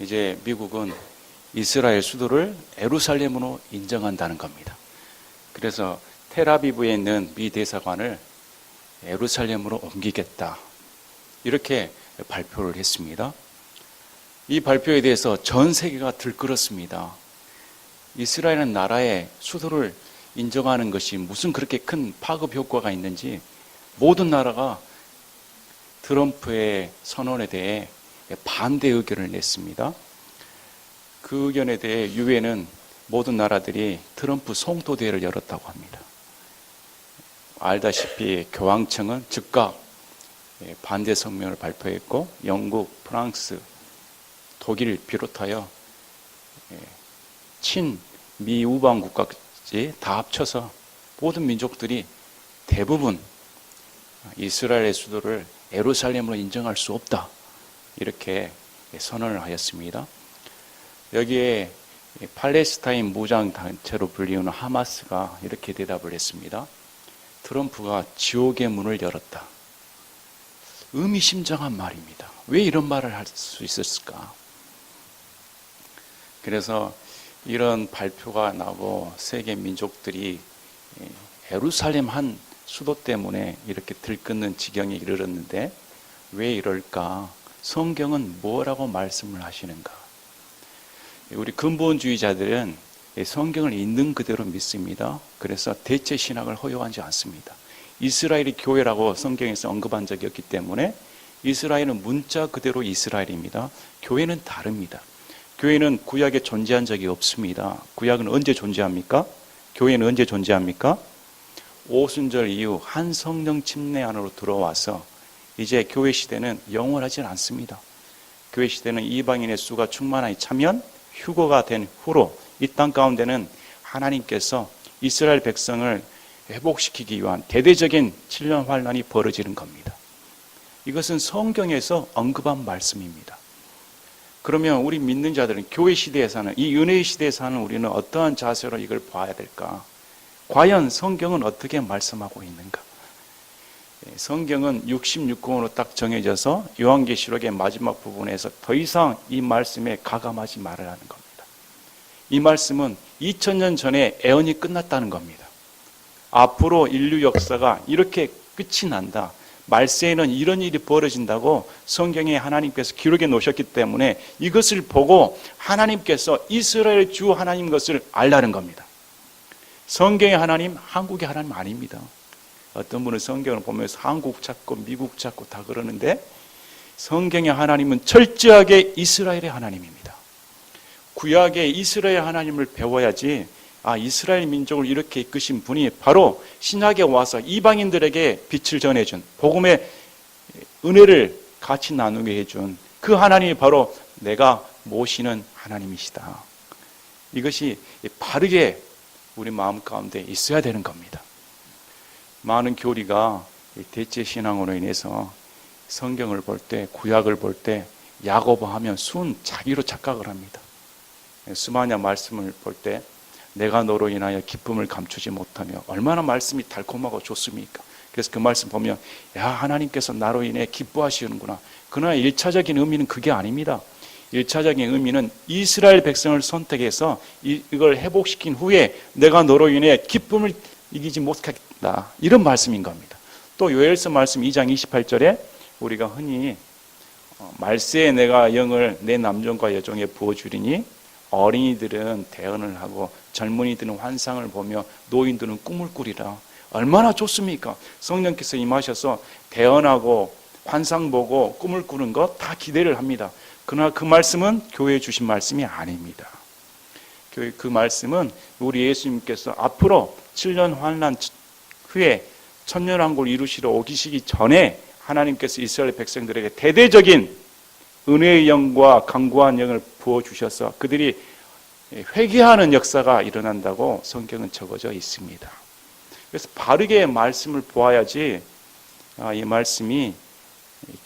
이제 미국은 이스라엘 수도를 예루살렘으로 인정한다는 겁니다. 그래서 텔아비브에 있는 미 대사관을 예루살렘으로 옮기겠다, 이렇게 발표를 했습니다. 이 발표에 대해서 전 세계가 들끓었습니다. 이스라엘은 나라의 수도를 인정하는 것이 무슨 그렇게 큰 파급 효과가 있는지 모든 나라가 트럼프의 선언에 대해 반대 의견을 냈습니다. 그 의견에 대해 유엔은 모든 나라들이 트럼프 성토대회를 열었다고 합니다. 알다시피 교황청은 즉각 반대 성명을 발표했고, 영국, 프랑스, 독일 비롯하여 친미 우방 국가까지 다 합쳐서 모든 민족들이 대부분 이스라엘의 수도를 예루살렘으로 인정할 수 없다, 이렇게 선언을 하였습니다. 여기에 팔레스타인 무장단체로 불리우는 하마스가 이렇게 대답을 했습니다. 트럼프가 지옥의 문을 열었다. 의미심장한 말입니다. 왜 이런 말을 할 수 있었을까? 그래서 이런 발표가 나고 세계 민족들이 예루살렘 한 수도 때문에 이렇게 들끓는 지경에 이르렀는데 왜 이럴까? 성경은 뭐라고 말씀을 하시는가? 우리 근본주의자들은 성경을 있는 그대로 믿습니다. 그래서 대체 신학을 허용하지 않습니다. 이스라엘이 교회라고 성경에서 언급한 적이 없기 때문에 이스라엘은 문자 그대로 이스라엘입니다. 교회는 다릅니다. 교회는 구약에 존재한 적이 없습니다. 구약은 언제 존재합니까? 교회는 언제 존재합니까? 오순절 이후 한 성령 침례 안으로 들어와서 이제 교회 시대는 영원하지 않습니다. 교회 시대는 이방인의 수가 충만하게 차면 휴거가 된 후로 이 땅 가운데는 하나님께서 이스라엘 백성을 회복시키기 위한 대대적인 7년 환란이 벌어지는 겁니다. 이것은 성경에서 언급한 말씀입니다. 그러면 우리 믿는 자들은 교회 시대에 사는, 이 은혜의 시대에 사는 우리는 어떠한 자세로 이걸 봐야 될까? 과연 성경은 어떻게 말씀하고 있는가? 성경은 66권으로 딱 정해져서 요한계시록의 마지막 부분에서 더 이상 이 말씀에 가감하지 말으라는 겁니다. 이 말씀은 2000년 전에 애언이 끝났다는 겁니다. 앞으로 인류 역사가 이렇게 끝이 난다, 말세에는 이런 일이 벌어진다고 성경에 하나님께서 기록해 놓으셨기 때문에 이것을 보고 하나님께서 이스라엘 주 하나님 것을 알라는 겁니다. 성경의 하나님, 한국의 하나님 아닙니다. 어떤 분은 성경을 보면서 한국 찾고 미국 찾고 다 그러는데 성경의 하나님은 철저하게 이스라엘의 하나님입니다. 구약의 이스라엘 하나님을 배워야지, 이스라엘 민족을 이렇게 이끄신 분이 바로 신약에 와서 이방인들에게 빛을 전해준, 복음의 은혜를 같이 나누게 해준 그 하나님이 바로 내가 모시는 하나님이시다. 이것이 바르게 우리 마음 가운데 있어야 되는 겁니다. 많은 교리가 대체 신앙으로 인해서 성경을 볼 때, 구약을 볼 때 야고보 하면 순 자기로 착각을 합니다. 수마냐 말씀을 볼 때 내가 너로 인하여 기쁨을 감추지 못하며, 얼마나 말씀이 달콤하고 좋습니까? 그래서 그 말씀 보면 하나님께서 나로 인해 기뻐하시는구나. 그러나 1차적인 의미는 그게 아닙니다. 1차적인 의미는 이스라엘 백성을 선택해서 이걸 회복시킨 후에 내가 너로 인해 기쁨을 이기지 못하겠다, 이런 말씀인 겁니다. 또 요엘서 말씀 2장 28절에 우리가 흔히 말세에 내가 영을 내 남종과 여종에 부어주리니 어린이들은 대언을 하고 젊은이들은 환상을 보며 노인들은 꿈을 꾸리라. 얼마나 좋습니까? 성령께서 임하셔서 대언하고 환상 보고 꿈을 꾸는 것 다 기대를 합니다. 그러나 그 말씀은 교회에 주신 말씀이 아닙니다. 그 말씀은 우리 예수님께서 앞으로 7년 환난 후에 천년왕국을 이루시러 오시기 전에 하나님께서 이스라엘 백성들에게 대대적인 은혜의 영과 강구한 영을 부어주셔서 그들이 회개하는 역사가 일어난다고 성경은 적어져 있습니다. 그래서 바르게 말씀을 보아야지 이 말씀이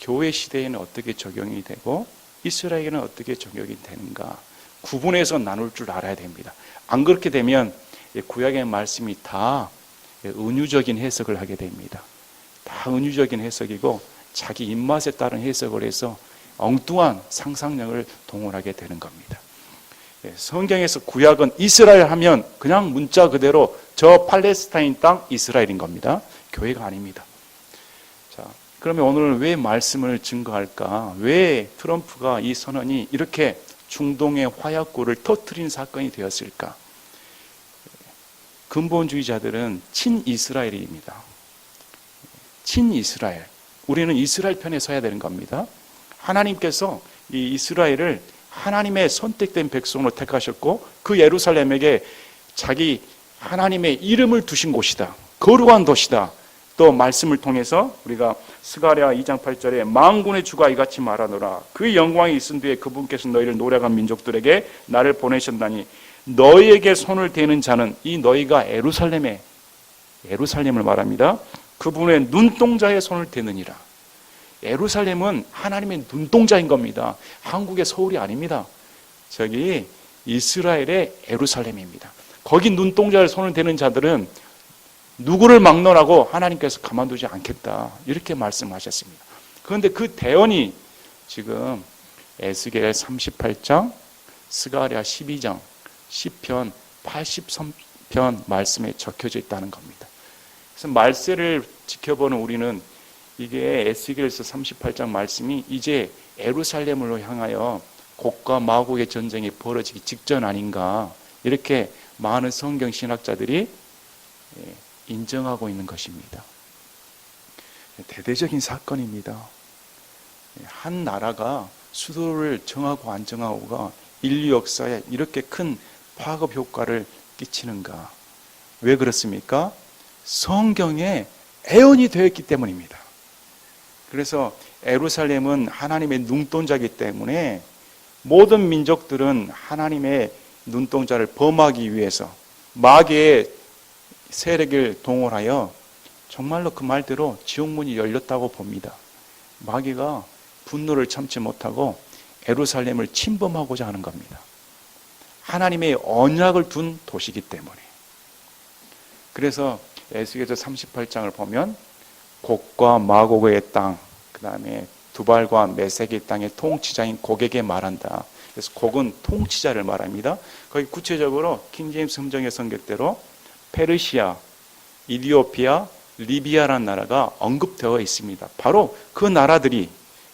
교회 시대에는 어떻게 적용이 되고 이스라엘에게는 어떻게 적용이 되는가 구분해서 나눌 줄 알아야 됩니다. 안 그렇게 되면 구약의 말씀이 다 은유적인 해석을 하게 됩니다. 다 은유적인 해석이고 자기 입맛에 따른 해석을 해서 엉뚱한 상상력을 동원하게 되는 겁니다. 성경에서 구약은 이스라엘 하면 그냥 문자 그대로 저 팔레스타인 땅 이스라엘인 겁니다. 교회가 아닙니다. 자, 그러면 오늘 왜 말씀을 증거할까? 왜 트럼프가 이 선언이 이렇게 중동의 화약고를 터뜨린 사건이 되었을까? 근본주의자들은 친이스라엘입니다. 친이스라엘. 우리는 이스라엘 편에 서야 되는 겁니다. 하나님께서 이 이스라엘을 하나님의 선택된 백성으로 택하셨고 그 예루살렘에게 자기 하나님의 이름을 두신 곳이다. 거룩한 도시다. 또 말씀을 통해서 우리가 스가랴 2장 8절에 만군의 주가 이같이 말하노라. 그 영광이 있은 뒤에 그분께서 너희를 노력한 민족들에게 나를 보내셨다니 너희에게 손을 대는 자는 이 너희가 예루살렘을 말합니다. 그분의 눈동자에 손을 대느니라. 예루살렘은 하나님의 눈동자인 겁니다. 한국의 서울이 아닙니다. 저기 이스라엘의 예루살렘입니다. 거기 눈동자에 손을 대는 자들은 누구를 막론하고 하나님께서 가만두지 않겠다. 이렇게 말씀하셨습니다. 그런데 그 대언이 지금 에스겔 38장, 스가랴 12장, 시편 83편 말씀에 적혀져 있다는 겁니다. 그래서 말세를 지켜보는 우리는 이게 에스겔서 38장 말씀이 이제 예루살렘으로 향하여 곡과 마곡의 전쟁이 벌어지기 직전 아닌가 이렇게 많은 성경 신학자들이 인정하고 있는 것입니다. 대대적인 사건입니다. 한 나라가 수도를 정하고 안 정하고가 인류 역사에 이렇게 큰 파급 효과를 끼치는가? 왜 그렇습니까? 성경에 애언이 되어 있기 때문입니다. 그래서 예루살렘은 하나님의 눈동자이기 때문에 모든 민족들은 하나님의 눈동자를 범하기 위해서 마귀의 세력을 동원하여 정말로 그 말대로 지옥문이 열렸다고 봅니다. 마귀가 분노를 참지 못하고 예루살렘을 침범하고자 하는 겁니다. 하나님의 언약을 둔 도시이기 때문에. 그래서 에스겔서 38장을 보면 곡과 마곡의 땅, 그 다음에 두발과 메색의 땅의 통치자인 곡에게 말한다. 그래서 곡은 통치자를 말합니다. 거기 구체적으로 킹제임스 음정의 성격대로 페르시아, 이디오피아, 리비아라는 나라가 언급되어 있습니다. 바로 그 나라들이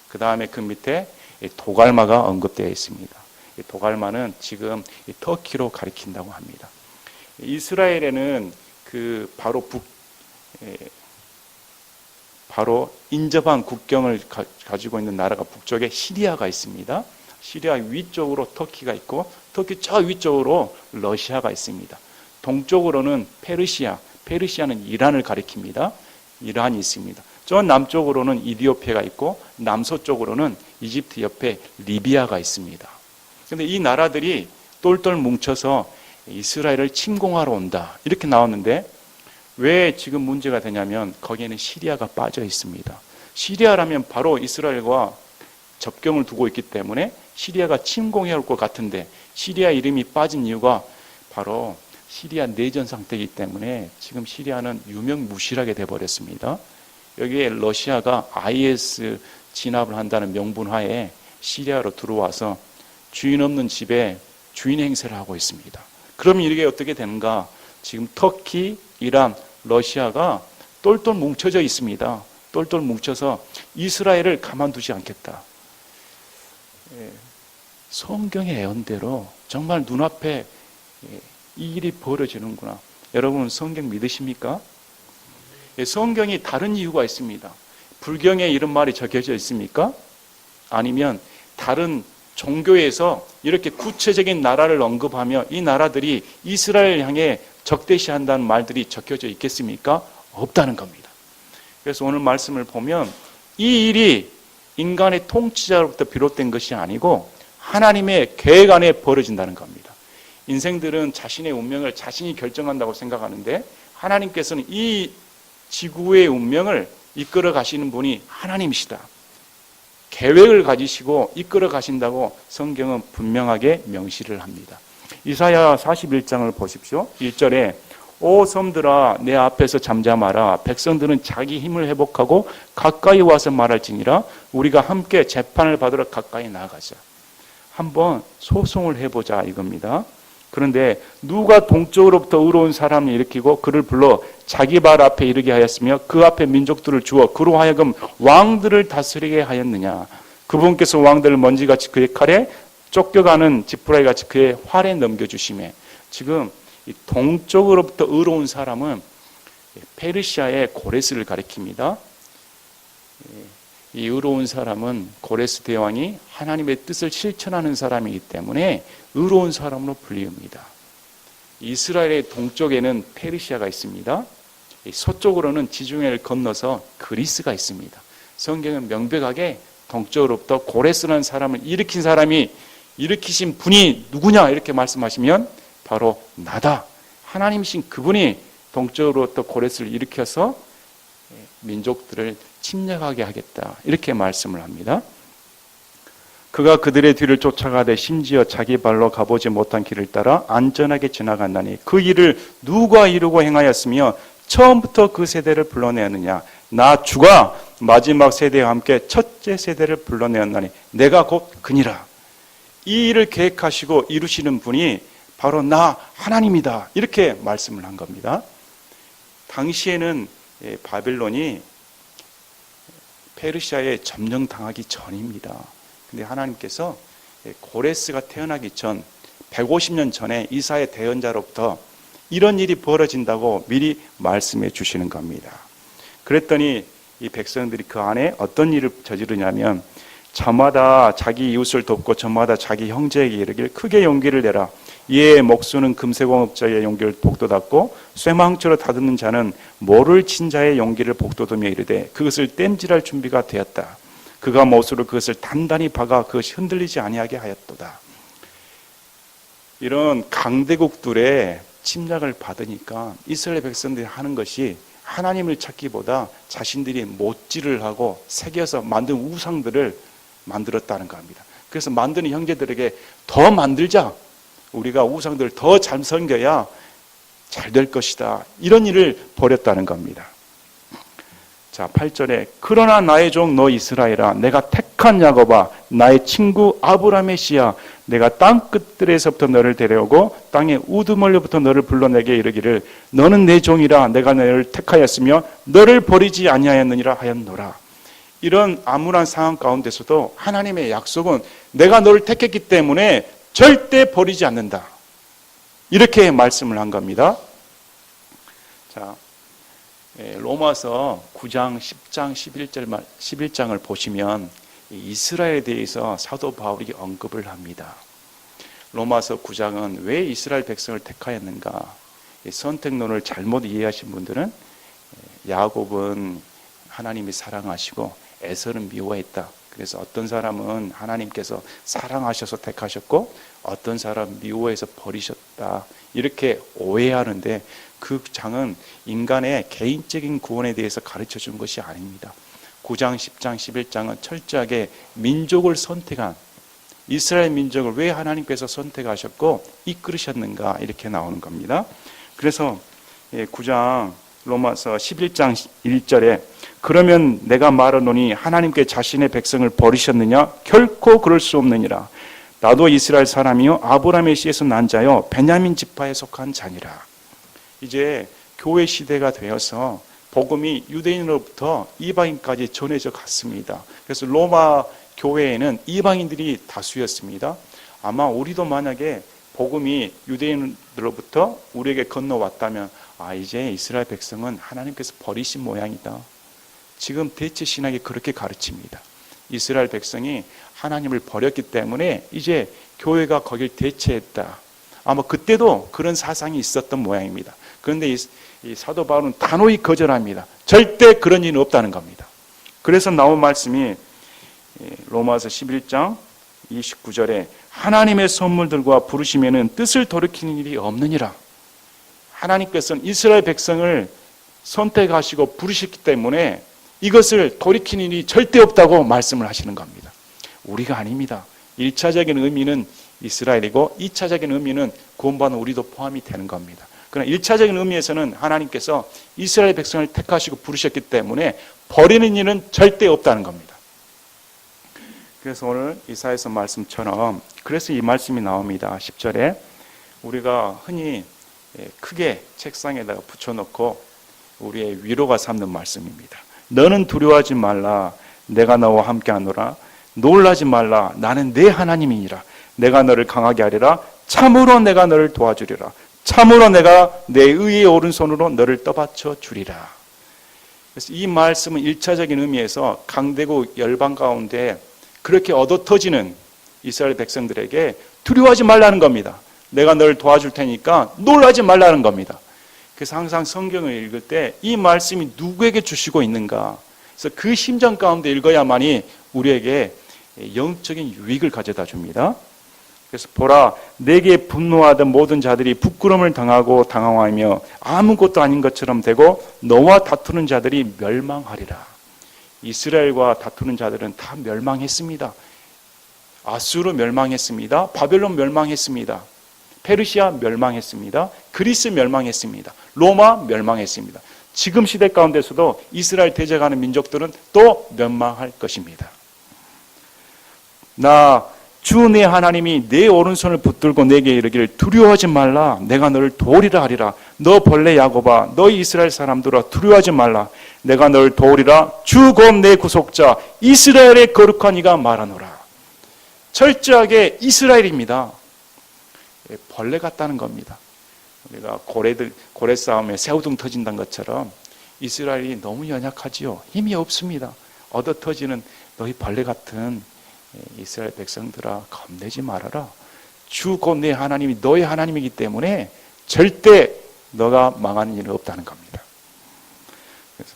그 다음에 그 밑에 도갈마가 언급되어 있습니다. 도갈마는 지금 터키로 가리킨다고 합니다. 이스라엘에는 그 바로 인접한 국경을 가지고 있는 나라가 북쪽에 시리아가 있습니다. 시리아 위쪽으로 터키가 있고 터키 저 위쪽으로 러시아가 있습니다. 동쪽으로는 페르시아는 이란을 가리킵니다. 이란이 있습니다. 저 남쪽으로는 이디오피아가 있고 남서쪽으로는 이집트 옆에 리비아가 있습니다. 그런데 이 나라들이 똘똘 뭉쳐서 이스라엘을 침공하러 온다 이렇게 나왔는데 왜 지금 문제가 되냐면 거기에는 시리아가 빠져 있습니다. 시리아라면 바로 이스라엘과 접경을 두고 있기 때문에 시리아가 침공해 올 것 같은데 시리아 이름이 빠진 이유가 바로 시리아 내전 상태이기 때문에 지금 시리아는 유명무실하게 돼버렸습니다. 여기에 러시아가 IS 진압을 한다는 명분하에 시리아로 들어와서 주인 없는 집에 주인 행세를 하고 있습니다. 그러면 이게 어떻게 되는가? 지금 터키, 이란, 러시아가 똘똘 뭉쳐져 있습니다. 똘똘 뭉쳐서 이스라엘을 가만두지 않겠다. 성경의 예언대로 정말 눈앞에 이 일이 벌어지는구나. 여러분 성경 믿으십니까? 성경이 다른 이유가 있습니다. 불경에 이런 말이 적혀져 있습니까? 아니면 다른 종교에서 이렇게 구체적인 나라를 언급하며 이 나라들이 이스라엘 향해 적대시한다는 말들이 적혀져 있겠습니까? 없다는 겁니다. 그래서 오늘 말씀을 보면 이 일이 인간의 통치자로부터 비롯된 것이 아니고 하나님의 계획 안에 벌어진다는 겁니다. 인생들은 자신의 운명을 자신이 결정한다고 생각하는데 하나님께서는 이 지구의 운명을 이끌어 가시는 분이 하나님이시다. 계획을 가지시고 이끌어 가신다고 성경은 분명하게 명시를 합니다. 이사야 41장을 보십시오. 1절에 오 섬들아 내 앞에서 잠잠하라. 백성들은 자기 힘을 회복하고 가까이 와서 말할지니라. 우리가 함께 재판을 받으러 가까이 나가자. 한번 소송을 해보자 이겁니다. 그런데 누가 동쪽으로부터 의로운 사람을 일으키고 그를 불러 자기 발 앞에 이르게 하였으며 그 앞에 민족들을 주어 그로 하여금 왕들을 다스리게 하였느냐. 그분께서 왕들을 먼지같이 그의 칼에 쫓겨가는 지푸라기같이 그의 활에 넘겨주시매. 지금 이 동쪽으로부터 의로운 사람은 페르시아의 고레스를 가리킵니다. 이 의로운 사람은 고레스 대왕이 하나님의 뜻을 실천하는 사람이기 때문에 의로운 사람으로 불리웁니다. 이스라엘의 동쪽에는 페르시아가 있습니다. 서쪽으로는 지중해를 건너서 그리스가 있습니다. 성경은 명백하게 동쪽으로부터 고레스라는 사람을 일으킨 사람이 일으키신 분이 누구냐 이렇게 말씀하시면 바로 나다. 하나님이신 그분이 동쪽으로부터 고레스를 일으켜서 민족들을 침략하게 하겠다 이렇게 말씀을 합니다. 그가 그들의 뒤를 쫓아가되 심지어 자기 발로 가보지 못한 길을 따라 안전하게 지나간다니 그 일을 누가 이루고 행하였으며 처음부터 그 세대를 불러내었느냐. 나 주가 마지막 세대와 함께 첫째 세대를 불러내었나니 내가 곧 그니라. 이 일을 계획하시고 이루시는 분이 바로 나 하나님이다 이렇게 말씀을 한 겁니다. 당시에는 바벨론이 페르시아에 점령당하기 전입니다. 근데 하나님께서 고레스가 태어나기 전 150년 전에 이사의 대언자로부터 이런 일이 벌어진다고 미리 말씀해 주시는 겁니다. 그랬더니 이 백성들이 그 안에 어떤 일을 저지르냐면 저마다 자기 이웃을 돕고 저마다 자기 형제에게 이르길 크게 용기를 내라. 이에 목수는 금세공업자의 용기를 복돋았고 쇠망치로 다듬는 자는 모를 친 자의 용기를 복돋으며 이르되 그것을 땜질할 준비가 되었다. 그가 못으로 그것을 단단히 박아 그것이 흔들리지 아니하게 하였도다. 이런 강대국들의 침략을 받으니까 이스라엘 백성들이 하는 것이 하나님을 찾기보다 자신들이 못질을 하고 새겨서 만든 우상들을 만들었다는 겁니다. 그래서 만드는 형제들에게 더 만들자. 우리가 우상들을 더 잘 섬겨야 잘 될 것이다. 이런 일을 벌였다는 겁니다. 자, 8절에 그러나 나의 종 너 이스라엘아 내가 택한 야곱아 나의 친구 아브라함의 씨야 내가 땅 끝들에서부터 너를 데려오고 땅의 우두머리부터 너를 불러내게 이르기를 너는 내 종이라 내가 너를 택하였으며 너를 버리지 아니하였느니라 하였노라. 이런 암울한 상황 가운데서도 하나님의 약속은 내가 너를 택했기 때문에 절대 버리지 않는다. 이렇게 말씀을 한 겁니다. 자, 로마서 9장, 10장, 11장을 보시면 이스라엘에 대해서 사도 바울이 언급을 합니다. 로마서 9장은 왜 이스라엘 백성을 택하였는가? 선택론을 잘못 이해하신 분들은 야곱은 하나님이 사랑하시고 에서는 미워했다. 그래서 어떤 사람은 하나님께서 사랑하셔서 택하셨고 어떤 사람 미워해서 버리셨다. 이렇게 오해하는데 그 장은 인간의 개인적인 구원에 대해서 가르쳐 준 것이 아닙니다. 9장, 10장, 11장은 철저하게 민족을 선택한 이스라엘 민족을 왜 하나님께서 선택하셨고 이끌으셨는가 이렇게 나오는 겁니다. 그래서 9장 로마서 11장 1절에 그러면 내가 말하노니 하나님께 자신의 백성을 버리셨느냐? 결코 그럴 수 없느니라. 나도 이스라엘 사람이요 아브라함의 씨에서 난 자요 베냐민 지파에 속한 자니라. 이제 교회 시대가 되어서 복음이 유대인으로부터 이방인까지 전해져 갔습니다. 그래서 로마 교회에는 이방인들이 다수였습니다. 아마 우리도 만약에 복음이 유대인으로부터 우리에게 건너왔다면 이제 이스라엘 백성은 하나님께서 버리신 모양이다. 지금 대체 신학이 그렇게 가르칩니다. 이스라엘 백성이 하나님을 버렸기 때문에 이제 교회가 거길 대체했다. 아마 그때도 그런 사상이 있었던 모양입니다. 그런데 이 사도 바울은 단호히 거절합니다. 절대 그런 일은 없다는 겁니다. 그래서 나온 말씀이 로마서 11장 29절에 하나님의 선물들과 부르심에는 뜻을 돌이키는 일이 없느니라. 하나님께서는 이스라엘 백성을 선택하시고 부르셨기 때문에 이것을 돌이키는 일이 절대 없다고 말씀을 하시는 겁니다. 우리가 아닙니다. 1차적인 의미는 이스라엘이고 2차적인 의미는 구원받은 우리도 포함이 되는 겁니다. 그러나 1차적인 의미에서는 하나님께서 이스라엘 백성을 택하시고 부르셨기 때문에 버리는 일은 절대 없다는 겁니다. 그래서 오늘 이사야서 말씀처럼 그래서 이 말씀이 나옵니다. 10절에 우리가 흔히 크게 책상에다가 붙여놓고 우리의 위로가 삼는 말씀입니다. 너는 두려워하지 말라. 내가 너와 함께하노라. 놀라지 말라. 나는 내 하나님이니라. 내가 너를 강하게 하리라. 참으로 내가 너를 도와주리라. 참으로 내가 내 의의 오른손으로 너를 떠받쳐 주리라. 그래서 이 말씀은 1차적인 의미에서 강대국 열방 가운데 그렇게 얻어터지는 이스라엘 백성들에게 두려워하지 말라는 겁니다. 내가 너를 도와줄 테니까 놀라지 말라는 겁니다. 그래서 항상 성경을 읽을 때 이 말씀이 누구에게 주시고 있는가, 그래서 그 심정 가운데 읽어야만이 우리에게 영적인 유익을 가져다 줍니다. 그래서 보라, 내게 분노하던 모든 자들이 부끄러움을 당하고 당황하며 아무것도 아닌 것처럼 되고 너와 다투는 자들이 멸망하리라. 이스라엘과 다투는 자들은 다 멸망했습니다. 아수르 멸망했습니다. 바벨론 멸망했습니다. 페르시아 멸망했습니다. 그리스 멸망했습니다. 로마 멸망했습니다. 지금 시대 가운데서도 이스라엘 대적하는 민족들은 또 멸망할 것입니다. 나 주 내 하나님이 내 오른손을 붙들고 내게 이르기를 두려워하지 말라. 내가 너를 도우리라 하리라. 너 벌레 야곱아, 너희 이스라엘 사람들아 두려워하지 말라. 내가 너를 도우리라. 주 곧 내 구속자 이스라엘의 거룩한 이가 말하노라. 철저하게 이스라엘입니다. 벌레 같다는 겁니다. 우리가 고래 싸움에 새우등 터진다는 것처럼 이스라엘이 너무 연약하지요. 힘이 없습니다. 얻어 터지는 너희 벌레 같은 이스라엘 백성들아 겁내지 말아라. 주 곧 내 하나님이 너의 하나님이기 때문에 절대 너가 망하는 일은 없다는 겁니다. 그래서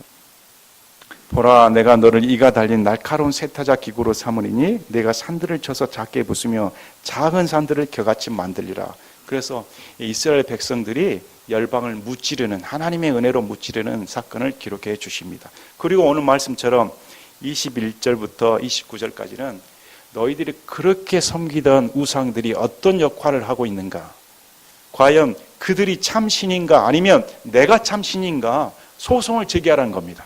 보라, 내가 너를 이가 달린 날카로운 세타자 기구로 삼으리니 내가 산들을 쳐서 작게 부수며 작은 산들을 겨같이 만들리라. 그래서 이스라엘 백성들이 열방을 무찌르는, 하나님의 은혜로 무찌르는 사건을 기록해 주십니다. 그리고 오늘 말씀처럼 21절부터 29절까지는 너희들이 그렇게 섬기던 우상들이 어떤 역할을 하고 있는가, 과연 그들이 참신인가 아니면 내가 참신인가 소송을 제기하라는 겁니다.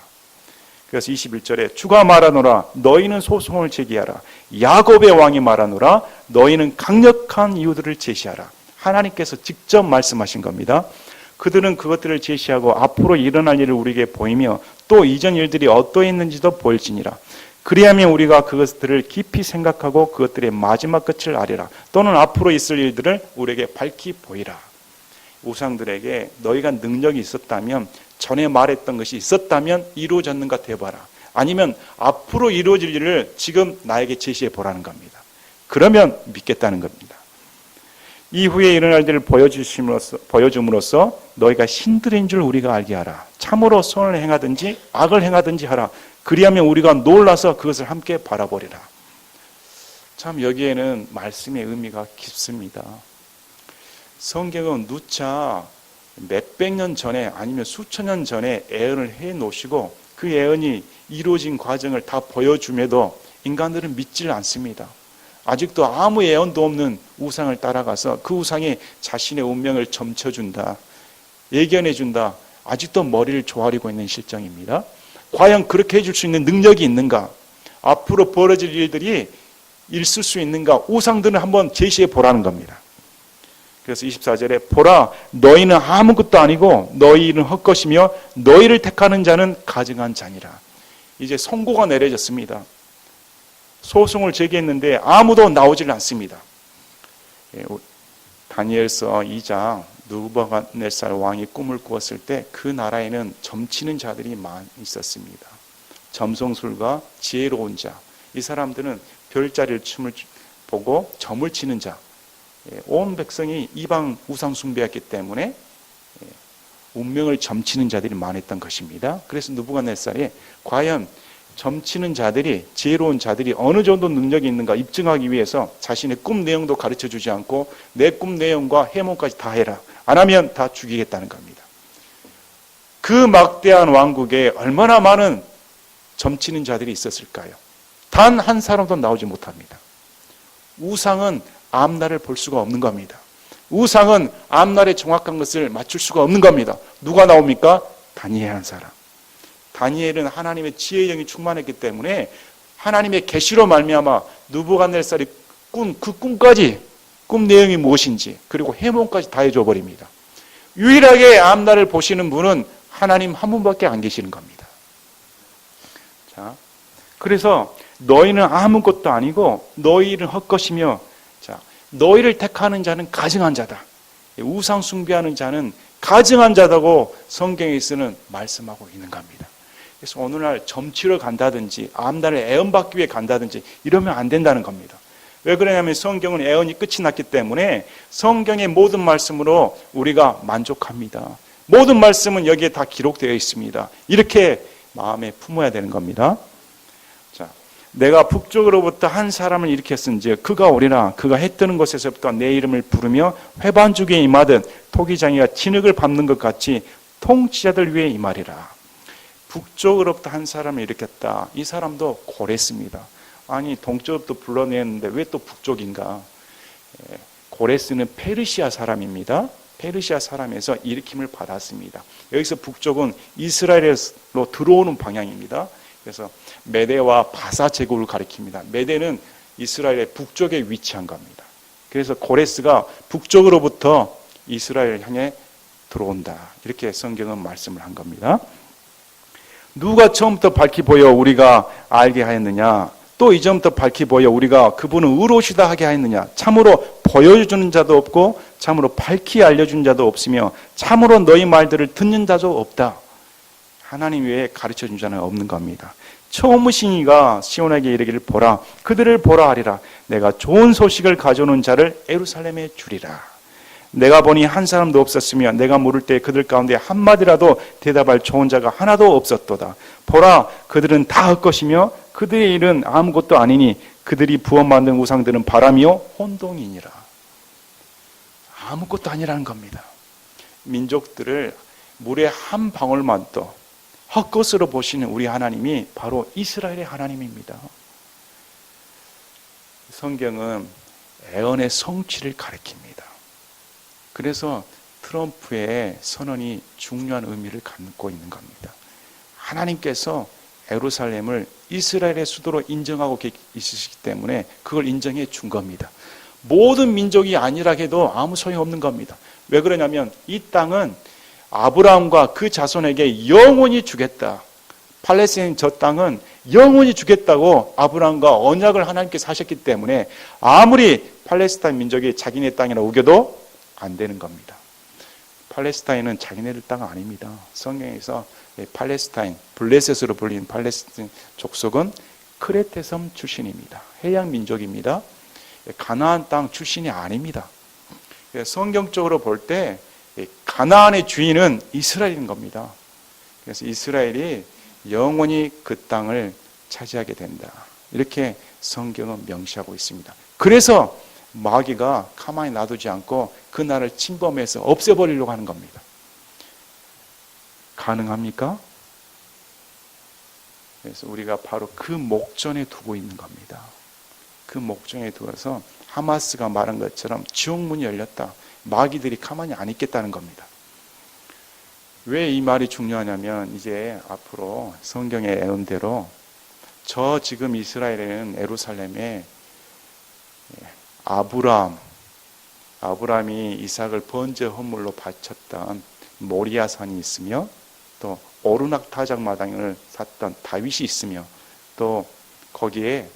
그래서 21절에 주가 말하노라. 너희는 소송을 제기하라. 야곱의 왕이 말하노라. 너희는 강력한 이유들을 제시하라. 하나님께서 직접 말씀하신 겁니다. 그들은 그것들을 제시하고 앞으로 일어날 일을 우리에게 보이며 또 이전 일들이 어떠했는지도 보일지니라. 그리하면 우리가 그것들을 깊이 생각하고 그것들의 마지막 끝을 알리라. 또는 앞으로 있을 일들을 우리에게 밝히 보이라. 우상들에게 너희가 능력이 있었다면, 전에 말했던 것이 있었다면 이루어졌는가 대봐라. 아니면 앞으로 이루어질 일을 지금 나에게 제시해 보라는 겁니다. 그러면 믿겠다는 겁니다. 이후에 일어날 일을 보여줌으로써 너희가 신들인 줄 우리가 알게 하라. 참으로 선을 행하든지 악을 행하든지 하라. 그리하면 우리가 놀라서 그것을 함께 바라보리라. 참 여기에는 말씀의 의미가 깊습니다. 성경은 누차 몇백 년 전에 아니면 수천 년 전에 예언을 해 놓으시고 그 예언이 이루어진 과정을 다 보여줌에도 인간들은 믿질 않습니다. 아직도 아무 예언도 없는 우상을 따라가서 그 우상이 자신의 운명을 점쳐준다, 예견해준다, 아직도 머리를 조아리고 있는 실정입니다. 과연 그렇게 해줄 수 있는 능력이 있는가? 앞으로 벌어질 일들이 있을 수 있는가? 우상들은 한번 제시해 보라는 겁니다. 그래서 24절에 보라, 너희는 아무것도 아니고 너희는 헛것이며 너희를 택하는 자는 가증한 자니라. 이제 선고가 내려졌습니다. 소송을 제기했는데 아무도 나오질 않습니다. 다니엘서 2장 느부갓네살 왕이 꿈을 꾸었을 때 그 나라에는 점치는 자들이 많이 있었습니다. 점성술과 지혜로운 자, 이 사람들은 별자리를 춤을 보고 점을 치는 자, 온 백성이 이방 우상 숭배했기 때문에 운명을 점치는 자들이 많았던 것입니다. 그래서 느부갓네살이 과연 점치는 자들이, 지혜로운 자들이 어느 정도 능력이 있는가 입증하기 위해서 자신의 꿈 내용도 가르쳐 주지 않고 내 꿈 내용과 해몽까지 다 해라, 안 하면 다 죽이겠다는 겁니다. 그 막대한 왕국에 얼마나 많은 점치는 자들이 있었을까요? 단 한 사람도 나오지 못합니다. 우상은 앞날을 볼 수가 없는 겁니다. 우상은 앞날에 정확한 것을 맞출 수가 없는 겁니다. 누가 나옵니까? 다니엘한 사람. 다니엘은 하나님의 지혜의 영이 충만했기 때문에 하나님의 계시로 말미암아 느부갓네살이 꾼 그 꿈까지, 꿈 내용이 무엇인지, 그리고 해몽까지 다 해줘 버립니다. 유일하게 앞날을 보시는 분은 하나님 한 분밖에 안 계시는 겁니다. 자, 그래서 너희는 아무것도 아니고 너희는 헛것이며, 자, 너희를 택하는 자는 가증한 자다. 우상 숭배하는 자는 가증한 자다고 성경에서는 말씀하고 있는 겁니다. 그래서 오늘날 점치러 간다든지 앞날을 애언받기 위해 간다든지 이러면 안 된다는 겁니다. 왜 그러냐면 성경은 애언이 끝이 났기 때문에 성경의 모든 말씀으로 우리가 만족합니다. 모든 말씀은 여기에 다 기록되어 있습니다. 이렇게 마음에 품어야 되는 겁니다. 자, 내가 북쪽으로부터 한 사람을 일으켰은즉 그가 오리라. 그가 해 뜨는 곳에서부터 내 이름을 부르며 회반죽에 임하듯 토기장이가 진흙을 밟는 것 같이 통치자들 위에 임하리라. 북쪽으로부터 한 사람을 일으켰다. 이 사람도 고레스입니다. 아니 동쪽부터 불러냈는데 왜 또 북쪽인가? 고레스는 페르시아 사람입니다. 페르시아 사람에서 일으킴을 받았습니다. 여기서 북쪽은 이스라엘로 들어오는 방향입니다. 그래서 메대와 바사 제국을 가리킵니다. 메대는 이스라엘의 북쪽에 위치한 겁니다. 그래서 고레스가 북쪽으로부터 이스라엘을 향해 들어온다. 이렇게 성경은 말씀을 한 겁니다. 누가 처음부터 밝히 보여 우리가 알게 하였느냐? 또 이전부터 밝히 보여 우리가 그분은 의로우시다 하게 하였느냐? 참으로 보여주는 자도 없고 참으로 밝히 알려준 자도 없으며 참으로 너희 말들을 듣는 자도 없다. 하나님 외에 가르쳐준 자는 없는 겁니다. 처음 오신 이가 시온에게 이르기를 보라, 그들을 보라 하리라. 내가 좋은 소식을 가져오는 자를 예루살렘에 주리라. 내가 보니 한 사람도 없었으며 내가 물을 때 그들 가운데 한마디라도 대답할 좋은 자가 하나도 없었도다. 보라, 그들은 다 헛것이며 그들의 일은 아무것도 아니니 그들이 부어 만든 우상들은 바람이요 혼동이니라. 아무것도 아니라는 겁니다. 민족들을 물의 한 방울만도 헛것으로 보시는 우리 하나님이 바로 이스라엘의 하나님입니다. 성경은 애언의 성취를 가리킵니다. 그래서 트럼프의 선언이 중요한 의미를 갖고 있는 겁니다. 하나님께서 예루살렘을 이스라엘의 수도로 인정하고 있으시기 때문에 그걸 인정해 준 겁니다. 모든 민족이 아니라 해도 아무 소용없는 겁니다. 왜 그러냐면 이 땅은 아브라함과 그 자손에게 영원히 주겠다. 팔레스타인 저 땅은 영원히 주겠다고 아브라함과 언약을 하나님께서 하셨기 때문에 아무리 팔레스타인 민족이 자기네 땅이라 우겨도 안 되는 겁니다. 팔레스타인은 자기네들 땅 아닙니다. 성경에서 팔레스타인, 블레셋으로 불리는 팔레스타인 족속은 크레테 섬 출신입니다. 해양 민족입니다. 가나안 땅 출신이 아닙니다. 성경적으로 볼 때 가나안의 주인은 이스라엘인 겁니다. 그래서 이스라엘이 영원히 그 땅을 차지하게 된다. 이렇게 성경은 명시하고 있습니다. 그래서 마귀가 가만히 놔두지 않고 그 나라를 침범해서 없애버리려고 하는 겁니다. 가능합니까? 그래서 우리가 바로 그 목전에 두고 있는 겁니다. 그 목전에 두어서 하마스가 말한 것처럼 지옥문이 열렸다. 마귀들이 가만히 안 있겠다는 겁니다. 왜 이 말이 중요하냐면 이제 앞으로 성경의 예언대로 저 지금 이스라엘에는 예루살렘에 아브라함이 이삭을 번제 헌물로 바쳤던 모리아산이 있으며 또 오르락 타작마당을 샀던 다윗이 있으며 또 거기에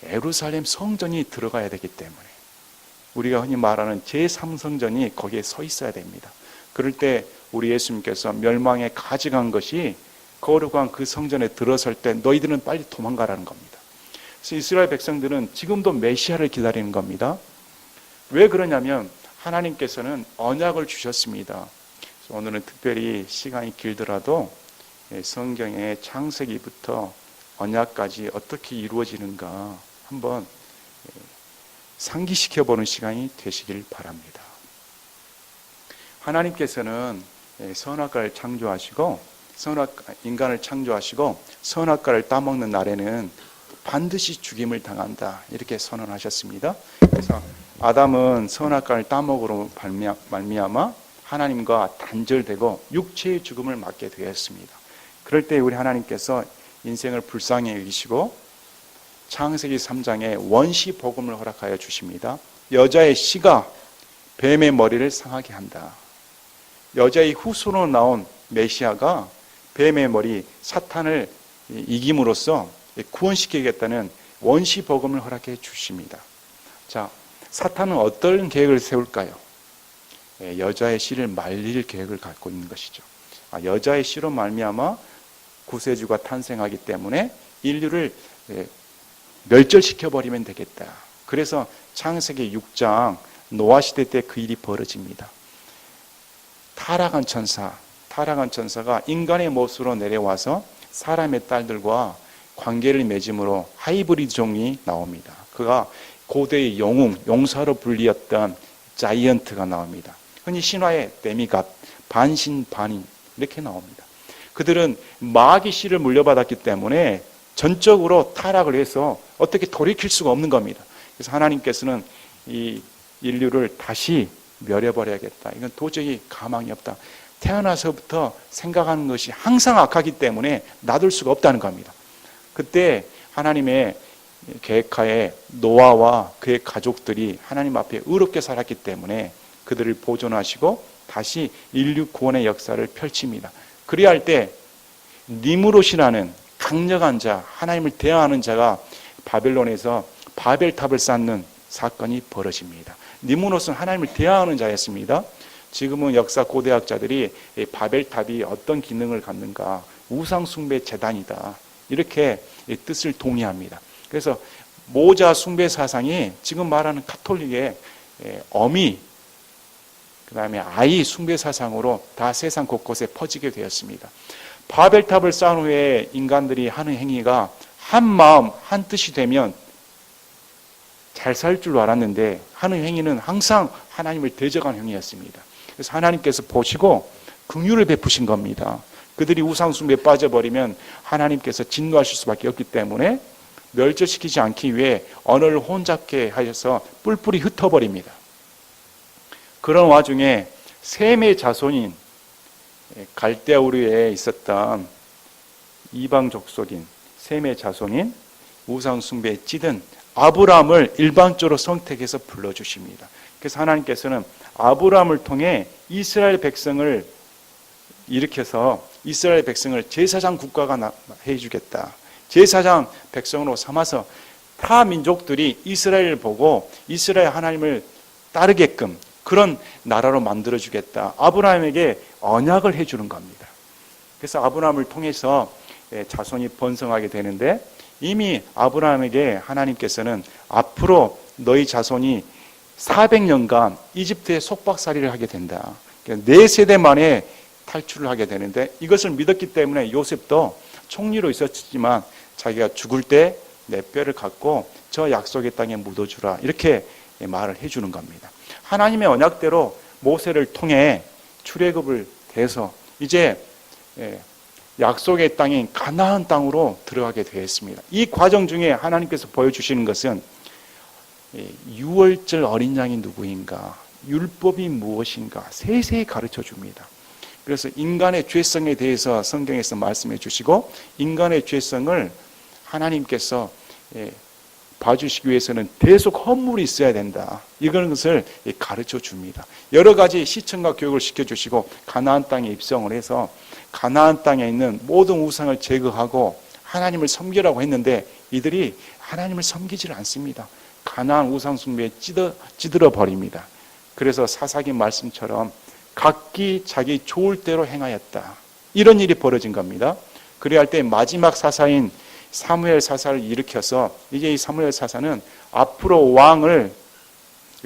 예루살렘 성전이 들어가야 되기 때문에 우리가 흔히 말하는 제3성전이 거기에 서 있어야 됩니다. 그럴 때 우리 예수님께서 멸망에 가져간 것이 거룩한 그 성전에 들어설 때 너희들은 빨리 도망가라는 겁니다. 그래서 이스라엘 백성들은 지금도 메시아를 기다리는 겁니다. 왜 그러냐면 하나님께서는 언약을 주셨습니다. 그래서 오늘은 특별히 시간이 길더라도 성경의 창세기부터 언약까지 어떻게 이루어지는가 한번 상기시켜보는 시간이 되시길 바랍니다. 하나님께서는 선악과를 창조하시고 인간을 창조하시고 선악과를 따먹는 날에는 반드시 죽임을 당한다 이렇게 선언하셨습니다. 그래서 아담은 선악과를 따먹으로 말미암아 하나님과 단절되고 육체의 죽음을 맞게 되었습니다. 그럴 때 우리 하나님께서 인생을 불쌍히 여기시고 창세기 3장에 원시 복음을 허락하여 주십니다. 여자의 씨가 뱀의 머리를 상하게 한다. 여자의 후손으로 나온 메시아가 뱀의 머리 사탄을 이김으로써 구원시키겠다는 원시 복음을 허락해 주십니다. 자, 사탄은 어떤 계획을 세울까요? 여자의 씨를 말릴 계획을 갖고 있는 것이죠. 여자의 씨로 말미암아 구세주가 탄생하기 때문에 인류를 멸절시켜버리면 되겠다. 그래서 창세기 6장 노아 시대 때 그 일이 벌어집니다. 타락한 천사가 인간의 모습으로 내려와서 사람의 딸들과 관계를 맺음으로 하이브리드 종이 나옵니다. 그가 고대의 영웅, 용사로 불리었던 자이언트가 나옵니다. 흔히 신화의 데미갓, 반신반인 이렇게 나옵니다. 그들은 마귀 씨를 물려받았기 때문에 전적으로 타락을 해서 어떻게 돌이킬 수가 없는 겁니다. 그래서 하나님께서는 이 인류를 다시 멸해버려야겠다. 이건 도저히 가망이 없다. 태어나서부터 생각하는 것이 항상 악하기 때문에 놔둘 수가 없다는 겁니다. 그때 하나님의 계획하에 노아와 그의 가족들이 하나님 앞에 의롭게 살았기 때문에 그들을 보존하시고 다시 인류 구원의 역사를 펼칩니다. 그래야 할 때 니무롯이라는 강력한 자, 하나님을 대항하는 자가 바벨론에서 바벨탑을 쌓는 사건이 벌어집니다. 니무롯은 하나님을 대항하는 자였습니다. 지금은 역사 고대학자들이 바벨탑이 어떤 기능을 갖는가, 우상숭배 재단이다, 이렇게 뜻을 동의합니다. 그래서 모자 숭배 사상이 지금 말하는 가톨릭의 어미, 그 다음에 아이 숭배 사상으로 다 세상 곳곳에 퍼지게 되었습니다. 바벨탑을 쌓은 후에 인간들이 하는 행위가 한 마음 한 뜻이 되면 잘 살 줄 알았는데 하는 행위는 항상 하나님을 대적한 행위였습니다. 그래서 하나님께서 보시고 긍휼을 베푸신 겁니다. 그들이 우상숭배에 빠져버리면 하나님께서 진노하실 수밖에 없기 때문에 멸절시키지 않기 위해 언어를 혼잡게 하셔서 뿔뿔이 흩어버립니다. 그런 와중에 셈의 자손인 갈대아 우르에 있었던 이방 족속인 셈의 자손인 우상숭배에 찌든 아브라함을 일방적으로 선택해서 불러주십니다. 그래서 하나님께서는 아브라함을 통해 이스라엘 백성을 일으켜서 이스라엘 백성을 제사장 국가가 해주겠다. 제사장 백성으로 삼아서 타 민족들이 이스라엘을 보고 이스라엘 하나님을 따르게끔 그런 나라로 만들어주겠다. 아브라함에게 언약을 해주는 겁니다. 그래서 아브라함을 통해서 자손이 번성하게 되는데 이미 아브라함에게 하나님께서는 앞으로 너희 자손이 400년간 이집트에 속박살이를 하게 된다. 4세대 만에 탈출을 하게 되는데 이것을 믿었기 때문에 요셉도 총리로 있었지만 자기가 죽을 때 내 뼈를 갖고 저 약속의 땅에 묻어주라. 이렇게 말을 해주는 겁니다. 하나님의 언약대로 모세를 통해 출애굽을 해서 이제 약속의 땅인 가나안 땅으로 들어가게 되었습니다. 이 과정 중에 하나님께서 보여주시는 것은 유월절 어린 양이 누구인가, 율법이 무엇인가 세세히 가르쳐 줍니다. 그래서 인간의 죄성에 대해서 성경에서 말씀해 주시고 인간의 죄성을 하나님께서 봐주시기 위해서는 계속 헌물이 있어야 된다. 이런 것을 가르쳐 줍니다. 여러 가지 시청과 교육을 시켜주시고 가나안 땅에 입성을 해서 가나안 땅에 있는 모든 우상을 제거하고 하나님을 섬기라고 했는데 이들이 하나님을 섬기질 않습니다. 가나안 우상 숭배에 찌들어 버립니다. 그래서 사사기 말씀처럼 각기 자기 좋을 대로 행하였다. 이런 일이 벌어진 겁니다. 그래야 할 때 마지막 사사인 사무엘 사사를 일으켜서 이제 이 사무엘 사사는 앞으로 왕을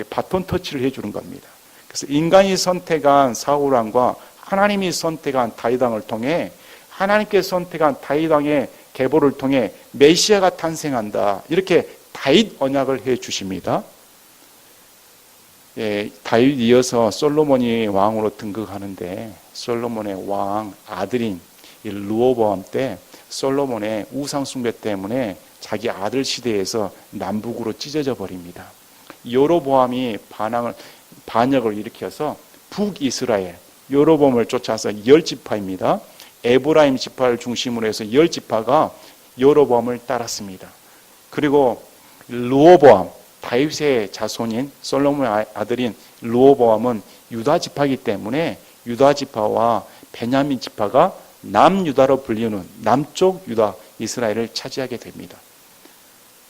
바톤 터치를 해주는 겁니다. 그래서 인간이 선택한 사울 왕과 하나님이 선택한 다윗 왕을 통해 하나님께 선택한 다윗 왕의 계보를 통해 메시아가 탄생한다. 이렇게 다윗 언약을 해 주십니다. 다윗 이어서 솔로몬이 왕으로 등극하는데 솔로몬의 왕 아들인 르호보암 때 솔로몬의 우상 숭배 때문에 자기 아들 시대에서 남북으로 찢어져 버립니다. 여로보암이 반역을 일으켜서 북이스라엘 여로보암을 쫓아서 10지파입니다. 에브라임 지파를 중심으로 해서 10지파가 여로보암을 따랐습니다. 그리고 르호보암, 다윗의 자손인 솔로몬의 아들인 르호보암은 유다 지파이기 때문에 유다 지파와 베냐민 지파가 남유다로 불리는 남쪽 유다 이스라엘을 차지하게 됩니다.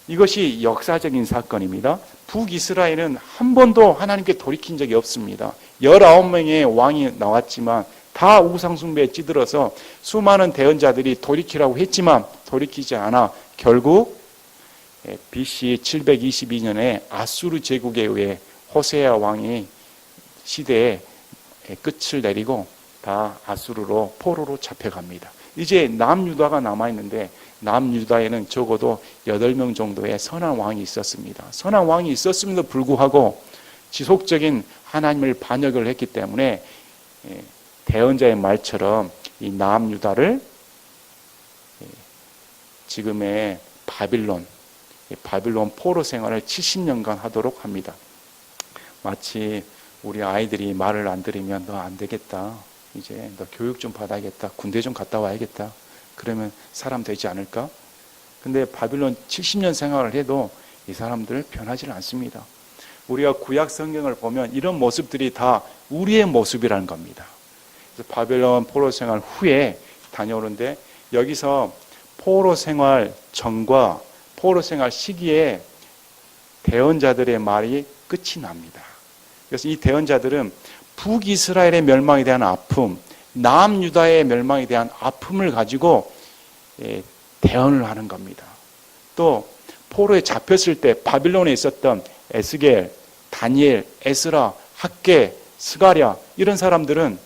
이것이 역사적인 사건입니다. 북이스라엘은 한 번도 하나님께 돌이킨 적이 없습니다. 19명의 왕이 나왔지만 다 우상숭배에 찌들어서 수많은 대언자들이 돌이키라고 했지만 돌이키지 않아 결국 BC 722년에 아수르 제국에 의해 호세아 왕이 시대에 끝을 내리고 다 아수르로 포로로 잡혀갑니다. 이제 남유다가 남아있는데 남유다에는 적어도 8명 정도의 선한 왕이 있었습니다. 선한 왕이 있었음에도 불구하고 지속적인 하나님을 반역을 했기 때문에 대언자의 말처럼 이 남유다를 지금의 바빌론 포로 생활을 70년간 하도록 합니다. 마치 우리 아이들이 말을 안 들으면 너 안 되겠다. 이제 너 교육 좀 받아야겠다. 군대 좀 갔다 와야겠다. 그러면 사람 되지 않을까? 근데 바빌론 70년 생활을 해도 이 사람들 변하지 않습니다. 우리가 구약 성경을 보면 이런 모습들이 다 우리의 모습이라는 겁니다. 그래서 바빌론 포로 생활 후에 다녀오는데 여기서 포로 생활 전과 포로 생활 시기에 대언자들의 말이 끝이 납니다. 그래서 이 대언자들은 북이스라엘의 멸망에 대한 아픔, 남유다의 멸망에 대한 아픔을 가지고 대언을 하는 겁니다. 또 포로에 잡혔을 때 바빌론에 있었던 에스겔, 다니엘, 에스라, 학개, 스가랴 이런 사람들은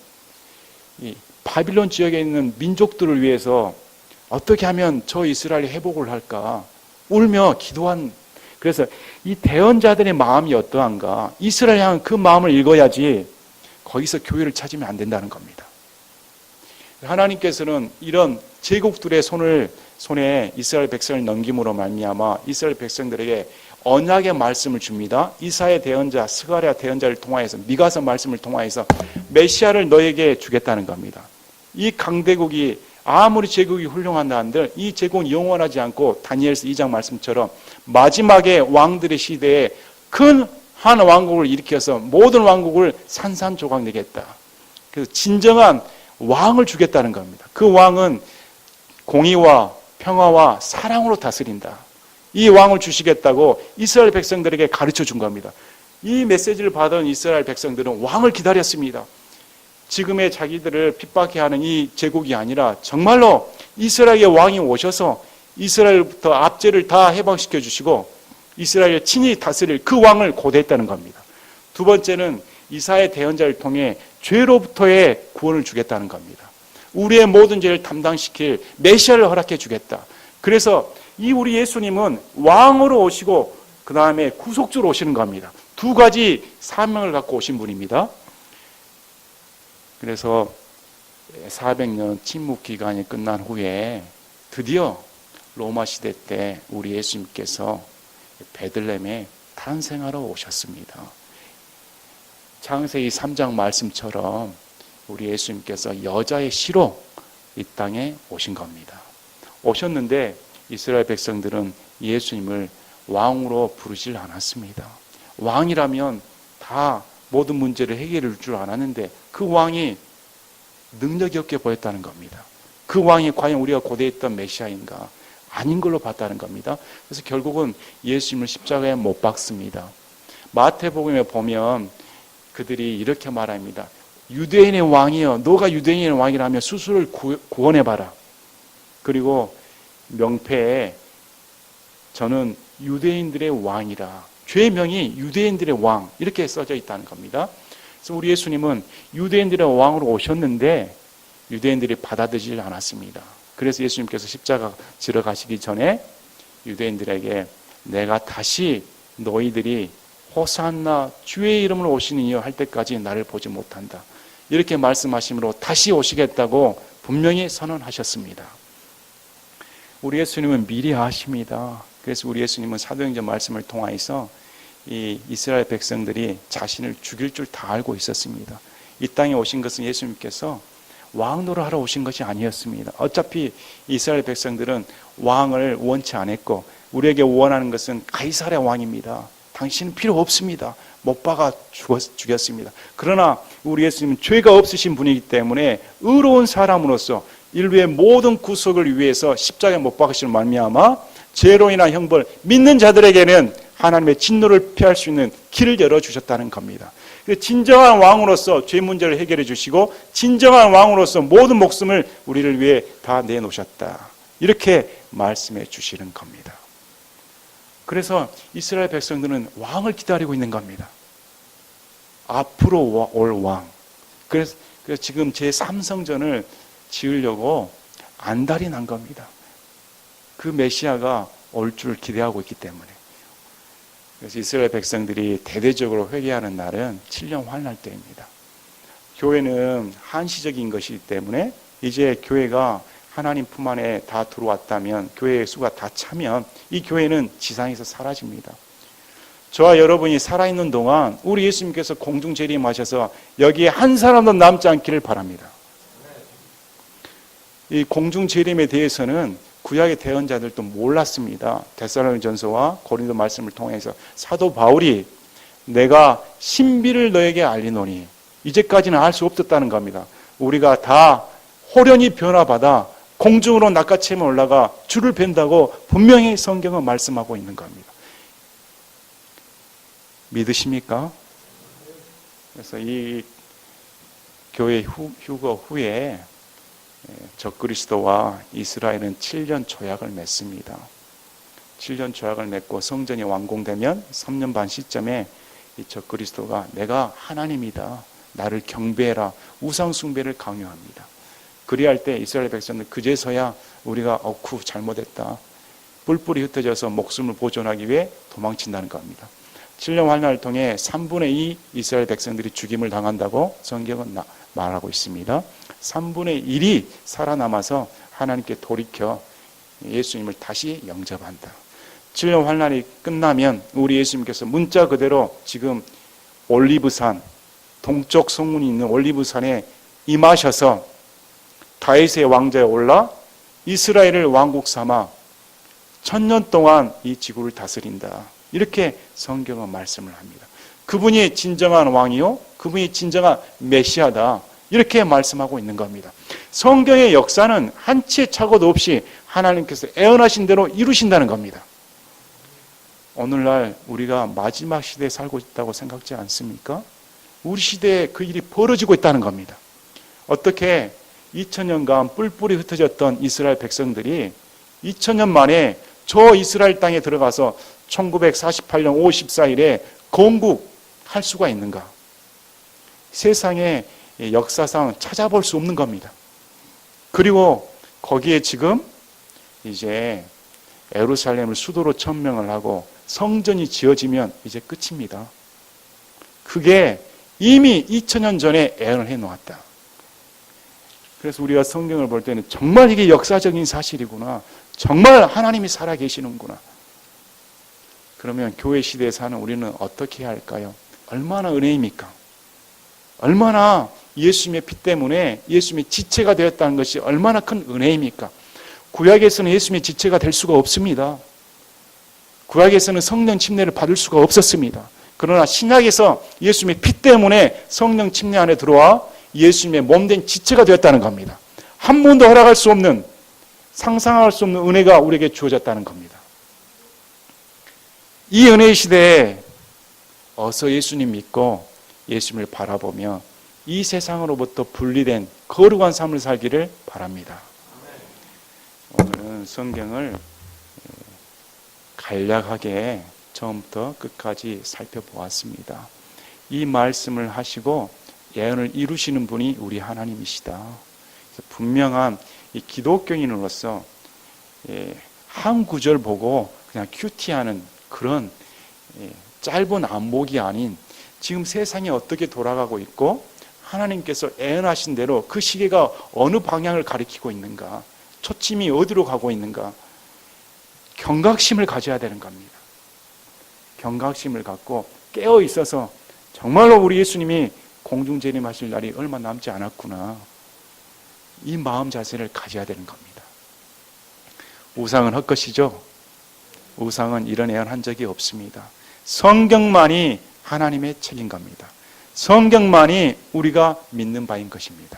이 바빌론 지역에 있는 민족들을 위해서 어떻게 하면 저 이스라엘이 회복을 할까 울며 기도한. 그래서 이 대언자들의 마음이 어떠한가 이스라엘 향한 그 마음을 읽어야지 거기서 교회를 찾으면 안 된다는 겁니다. 하나님께서는 이런 제국들의 손에 이스라엘 백성을 넘김으로 말미암아 이스라엘 백성들에게 언약의 말씀을 줍니다. 이사야 대언자, 스가랴 대언자를 통하여서 미가서 말씀을 통하여서 메시아를 너에게 주겠다는 겁니다. 이 강대국이 아무리 제국이 훌륭한다 한들 이 제국은 영원하지 않고 다니엘서 2장 말씀처럼 마지막에 왕들의 시대에 큰 한 왕국을 일으켜서 모든 왕국을 산산조각 내겠다. 그래서 진정한 왕을 주겠다는 겁니다. 그 왕은 공의와 평화와 사랑으로 다스린다. 이 왕을 주시겠다고 이스라엘 백성들에게 가르쳐 준 겁니다. 이 메시지를 받은 이스라엘 백성들은 왕을 기다렸습니다. 지금의 자기들을 핍박해 하는 이 제국이 아니라 정말로 이스라엘의 왕이 오셔서 이스라엘부터 압제를 다 해방시켜 주시고 이스라엘을 친히 다스릴 그 왕을 고대했다는 겁니다. 두 번째는 이사야 대언자를 통해 죄로부터의 구원을 주겠다는 겁니다. 우리의 모든 죄를 담당시킬 메시아를 허락해 주겠다. 그래서 이 우리 예수님은 왕으로 오시고 그 다음에 구속주로 오시는 겁니다. 두 가지 사명을 갖고 오신 분입니다. 그래서 400년 침묵 기간이 끝난 후에 드디어 로마 시대 때 우리 예수님께서 베들레헴에 탄생하러 오셨습니다. 창세기 3장 말씀처럼 우리 예수님께서 여자의 씨로 이 땅에 오신 겁니다. 오셨는데 이스라엘 백성들은 예수님을 왕으로 부르질 않았습니다. 왕이라면 다 모든 문제를 해결할 줄 알았는데 그 왕이 능력이 없게 보였다는 겁니다. 그 왕이 과연 우리가 고대했던 메시아인가? 아닌 걸로 봤다는 겁니다. 그래서 결국은 예수님을 십자가에 못 박습니다. 마태복음에 보면 그들이 이렇게 말합니다. 유대인의 왕이여, 너가 유대인의 왕이라면 스스로를 구원해봐라. 그리고 명패에 저는 유대인들의 왕이라, 죄명이 유대인들의 왕 이렇게 써져 있다는 겁니다. 그래서 우리 예수님은 유대인들의 왕으로 오셨는데 유대인들이 받아들이지 않았습니다. 그래서 예수님께서 십자가 지러 가시기 전에 유대인들에게 내가 다시 너희들이 호산나 주의 이름으로 오시니여 할 때까지 나를 보지 못한다. 이렇게 말씀하심으로 다시 오시겠다고 분명히 선언하셨습니다. 우리 예수님은 미리 아십니다. 그래서 우리 예수님은 사도행전 말씀을 통하여서 이 이스라엘 백성들이 자신을 죽일 줄 다 알고 있었습니다. 이 땅에 오신 것은 예수님께서 왕 노릇하러 오신 것이 아니었습니다. 어차피 이스라엘 백성들은 왕을 원치 않았고 우리에게 원하는 것은 가이사랴 왕입니다. 당신은 필요 없습니다. 못 박아 죽였습니다. 그러나 우리 예수님은 죄가 없으신 분이기 때문에 의로운 사람으로서 인류의 모든 구속을 위해서 십자가에 못 박으시는 말미암아 죄로 인한 형벌, 믿는 자들에게는 하나님의 진노를 피할 수 있는 길을 열어주셨다는 겁니다. 진정한 왕으로서 죄 문제를 해결해 주시고 진정한 왕으로서 모든 목숨을 우리를 위해 다 내놓으셨다. 이렇게 말씀해 주시는 겁니다. 그래서 이스라엘 백성들은 왕을 기다리고 있는 겁니다. 앞으로 올 왕. 그래서 지금 제3성전을 지으려고 안달이 난 겁니다. 그 메시아가 올 줄 기대하고 있기 때문에. 그래서 이스라엘 백성들이 대대적으로 회개하는 날은 7년 환난 때입니다. 교회는 한시적인 것이기 때문에 이제 교회가 하나님 품 안에 다 들어왔다면, 교회의 수가 다 차면 이 교회는 지상에서 사라집니다. 저와 여러분이 살아있는 동안 우리 예수님께서 공중 재림하셔서 여기에 한 사람도 남지 않기를 바랍니다. 이 공중 재림에 대해서는 구약의 대언자들도 몰랐습니다. 데살로니가전서와 고린도 말씀을 통해서 사도 바울이 내가 신비를 너에게 알리노니, 이제까지는 알 수 없었다는 겁니다. 우리가 다 호련히 변화받아 공중으로 낚아채면 올라가 주를 뵌다고 분명히 성경은 말씀하고 있는 겁니다. 믿으십니까? 그래서 이 교회 휴거 후에 적그리스도와 이스라엘은 7년 조약을 맺습니다. 7년 조약을 맺고 성전이 완공되면 3년 반 시점에 이 적그리스도가 내가 하나님이다, 나를 경배해라, 우상 숭배를 강요합니다. 그리할 때 이스라엘 백성들 그제서야 우리가 잘못했다, 뿔뿔이 흩어져서 목숨을 보존하기 위해 도망친다는 겁니다. 7년 환난을 통해 3분의 2 이스라엘 백성들이 죽임을 당한다고 성경은 말하고 있습니다. 3분의 1이 살아남아서 하나님께 돌이켜 예수님을 다시 영접한다. 7년 환난이 끝나면 우리 예수님께서 문자 그대로 지금 올리브산, 동쪽 성문이 있는 올리브산에 임하셔서 다윗의 왕좌에 올라 이스라엘을 왕국 삼아 1000년 동안 이 지구를 다스린다. 이렇게 성경은 말씀을 합니다. 그분이 진정한 왕이요, 그분이 진정한 메시아다, 이렇게 말씀하고 있는 겁니다. 성경의 역사는 한치의 착오도 없이 하나님께서 애언하신 대로 이루신다는 겁니다. 오늘날 우리가 마지막 시대에 살고 있다고 생각지 않습니까? 우리 시대에 그 일이 벌어지고 있다는 겁니다. 어떻게 2000년간 뿔뿔이 흩어졌던 이스라엘 백성들이 2000년 만에 저 이스라엘 땅에 들어가서 1948년 5월 14일에 건국할 수가 있는가? 세상의 역사상 찾아볼 수 없는 겁니다. 그리고 거기에 지금 이제 예루살렘을 수도로 천명을 하고 성전이 지어지면 이제 끝입니다. 그게 이미 2000년 전에 예언을 해놓았다. 그래서 우리가 성경을 볼 때는 정말 이게 역사적인 사실이구나, 정말 하나님이 살아계시는구나. 그러면 교회 시대에 사는 우리는 어떻게 해야 할까요? 얼마나 은혜입니까? 얼마나 예수님의 피 때문에 예수님의 지체가 되었다는 것이 얼마나 큰 은혜입니까? 구약에서는 예수님의 지체가 될 수가 없습니다. 구약에서는 성령 침례를 받을 수가 없었습니다. 그러나 신약에서 예수님의 피 때문에 성령 침례 안에 들어와 예수님의 몸된 지체가 되었다는 겁니다. 한 번도 허락할 수 없는, 상상할 수 없는 은혜가 우리에게 주어졌다는 겁니다. 이 은혜의 시대에 어서 예수님 믿고 예수님을 바라보며 이 세상으로부터 분리된 거룩한 삶을 살기를 바랍니다. 오늘은 성경을 간략하게 처음부터 끝까지 살펴보았습니다. 이 말씀을 하시고 예언을 이루시는 분이 우리 하나님이시다. 분명한 이 기독교인으로서 한 구절 보고 그냥 큐티하는 그런 짧은 안목이 아닌, 지금 세상이 어떻게 돌아가고 있고 하나님께서 예언하신 대로 그 시계가 어느 방향을 가리키고 있는가, 초점이 어디로 가고 있는가, 경각심을 가져야 되는 겁니다. 경각심을 갖고 깨어 있어서 정말로 우리 예수님이 공중 재림하실 날이 얼마 남지 않았구나, 이 마음 자세를 가져야 되는 겁니다. 우상은 헛것이죠. 우상은 이런 애언한 적이 없습니다. 성경만이 하나님의 책인 겁니다. 성경만이 우리가 믿는 바인 것입니다.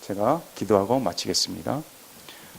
제가 기도하고 마치겠습니다.